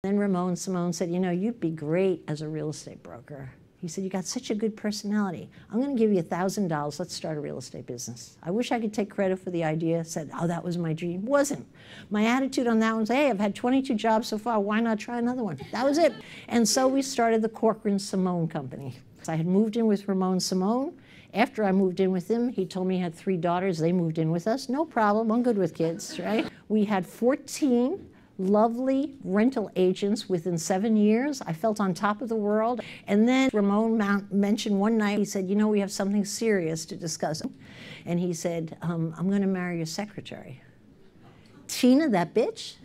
Then Ramon Simone said, you know, you'd be great as a real estate broker. He said, you got such a good personality. I'm going to give you $1,000. Let's start a real estate business. I wish I could take credit for the idea. Said, oh, that was my dream. Wasn't. My attitude on that one was, hey, I've had 22 jobs so far. Why not try another one? That was it. And so we started the Corcoran Simone Company. I had moved in with Ramon Simone. After I moved in with him, he told me he had 3 daughters. They moved in with us. No problem. I'm good with kids, right? We had 14 lovely rental agents within 7 years. I felt on top of the world. And then Ramon mentioned one night, he said, you know, we have something serious to discuss. And he said, I'm going to marry your secretary. Tina, that bitch?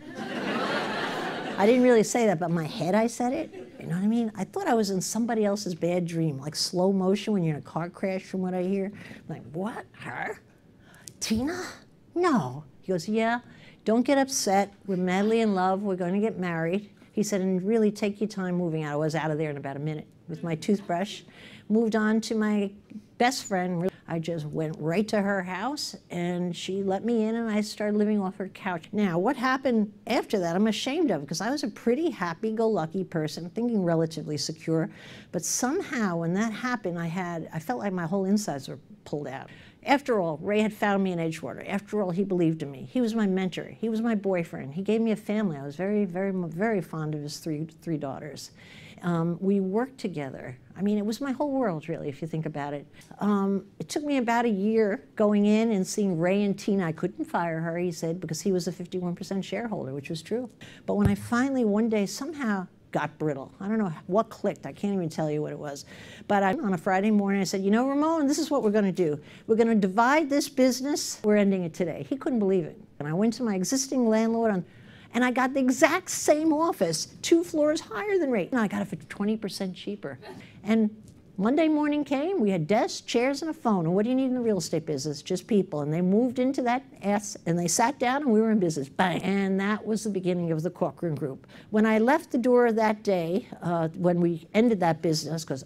I didn't really say that, but in my head I said it. You know what I mean? I thought I was in somebody else's bad dream, like slow motion when you're in a car crash from what I hear. I'm like, what? Her? Tina? No. He goes, yeah. Don't get upset. We're madly in love. We're going to get married. He said, and really take your time moving out. I was out of there in about a minute with my toothbrush. Moved on to my best friend. I just went right to her house, and she let me in, and I started living off her couch. Now, what happened after that, I'm ashamed of, because I was a pretty happy-go-lucky person, thinking relatively secure. But somehow, when that happened, I felt like my whole insides were pulled out. After all, Ray had found me in Edgewater. After all, he believed in me. He was my mentor. He was my boyfriend. He gave me a family. I was very, very, very fond of his three daughters. We worked together. I mean, it was my whole world, really, if you think about it. It took me about a year going in and seeing Ray and Tina. I couldn't fire her, he said, because he was a 51% shareholder, which was true. But when I finally, one day, somehow got brittle. I don't know what clicked. I can't even tell you what it was. But on a Friday morning, I said, you know, Ramon, this is what we're going to do. We're going to divide this business. We're ending it today. He couldn't believe it. And I went to my existing landlord, and I got the exact same office, 2 floors higher than Ray. And I got it for 20% cheaper. And Monday morning came, we had desks, chairs, and a phone. And what do you need in the real estate business? Just people. And they moved into that and they sat down, and we were in business. Bang. And that was the beginning of the Corcoran Group. When I left the door that day, when we ended that business, because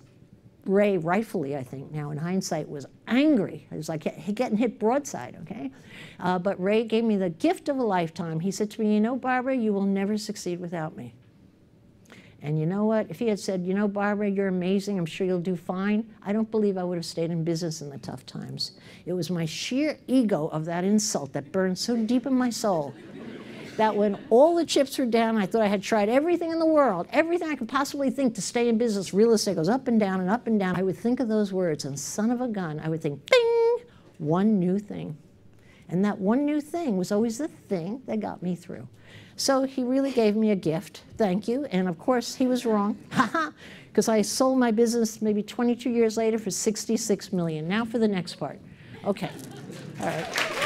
Ray, rightfully, I think, now in hindsight, was angry. It was like getting hit broadside, okay? But Ray gave me the gift of a lifetime. He said to me, you know, Barbara, you will never succeed without me. And you know what? If he had said, you know, Barbara, you're amazing, I'm sure you'll do fine, I don't believe I would have stayed in business in the tough times. It was my sheer ego of that insult that burned so deep in my soul that when all the chips were down, I thought I had tried everything in the world, everything I could possibly think to stay in business. Real estate goes up and down and up and down. I would think of those words, and son of a gun, I would think, ding, one new thing. And that one new thing was always the thing that got me through. So he really gave me a gift, thank you. And of course, he was wrong, because I sold my business maybe 22 years later for $66 million. Now for the next part. Okay, all right.